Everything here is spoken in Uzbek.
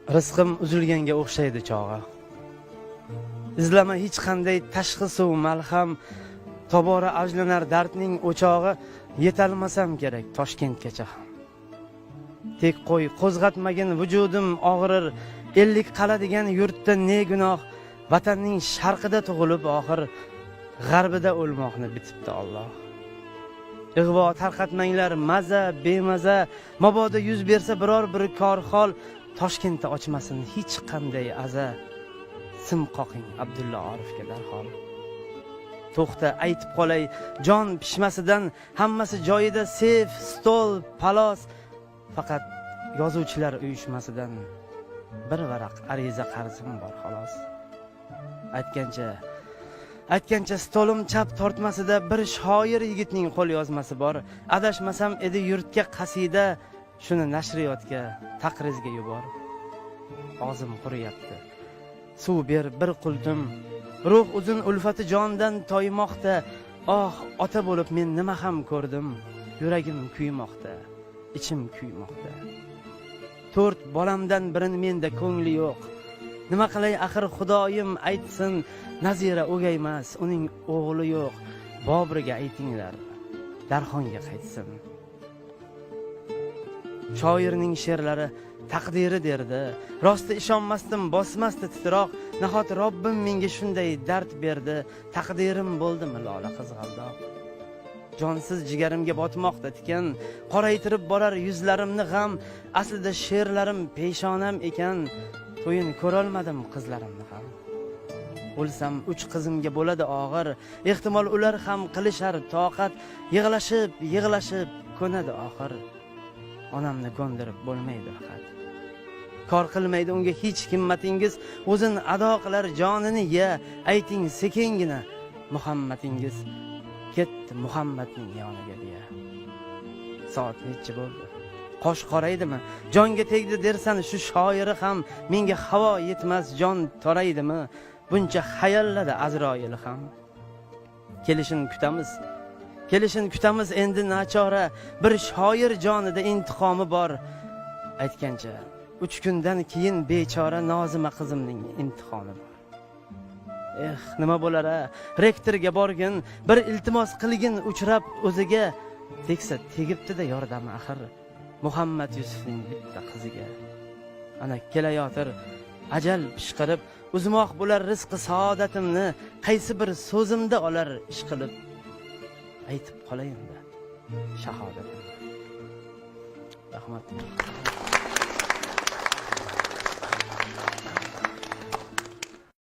Rizqim uzilganga o'xshaydi chog'i. Izlama hech qanday tashqi suv malham, tobora avjlanar dardning o'chog'i, yetalmasam kerak Toshkentgacha ham. Tek qo'y qo'zg'atmagin vujudim og'rir, ellik qaladigan yurtda ne gunoh, vatanning sharqida tug'ilib oxir, g'arbida o'lmoqni bitibdi Alloh. Ig'vo tarqatmanglar maza bemaza, mabodo yuz bersa biror bir korxol, Toshkentda ochmasin hech qanday aza. Sim qoqing Abdulla Orifga darhol. To'xta aytib qolay, jon pishmasidan hammasi joyida, sef, stol, palos, faqat yozuvchilar uyushmasidan bir varaq ariza qarzim bor xolos. Aytgancha stolim chap tortmasida bir shoir yigitning qo'l yozmasi bor. Adashmasam edi yurtga qasida, shuni nashriyotga, taqrizga yubor. Og'zim quriyapti. Suv ber bir qultum. Ruh uzun ulfati jondan toymoqda. Oh, ota bo'lib men nima ham ko'rdim. Yuragim kuymoqda, ichim kuymoqda. 4 bolamdan birini menda ko'ngli yo'q. Nima qilay axir Xudoyim aytsin, Nazira o'gaymas, uning o'g'li yo'q. Boburga aytinglar, Darxonga qaytsin. Shoirning she'rlari taqdiri derdi. Rosti ishonmasdim, bosmasdi titroq. Nahot Robbim menga shunday dard berdi. Taqdirim bo'ldimi lola qizg'aldoq. Jonsiz jigarimga botmoqda tikan, qoraytirib borar yuzlarimni g'am. Aslida she'rlarim peshonam ekan, to'yin ko'rolmadim qizlarimni ham. O'lsam 3 qizimga bo'ladi og'ir, ehtimol ular ham qilishar toqat, yig'lashib ko'nadi oxir. Onamni ko'ndirib bo'lmaydi faqat. Kor qilmaydi unga hech himmatingiz, o'zin ado qilar jonini ya, ayting sekingina Muhammadingiz ketdi Muhammadning yoniga deya. Soat necha bo'ldi? Qosh qoraydimi? Jonga tegdi dersan shu shoiri ham, menga havo yetmas jon toraydimi? Buncha xayolladi Azroil ham. Kelishin kutamiz endi nachora, bir shoir jonida intiqomi bor. Aytgancha 3 kundan keyin bechora Nozima qizimning imtihoni bor. Nima bo'lar-a? Rektorga borgin, bir iltimos qilgin uchrab o'ziga. Teksa tegibdi-da yordami axir Muhammad Yusufning bitta qiziga. Ana kelayotir ajal pishqirib, uzmoq bo'lar rizqi saodatimni, qaysi bir so'zimda olar ish qilib. Aytib qolayin-da shahodatimni. Rahmat.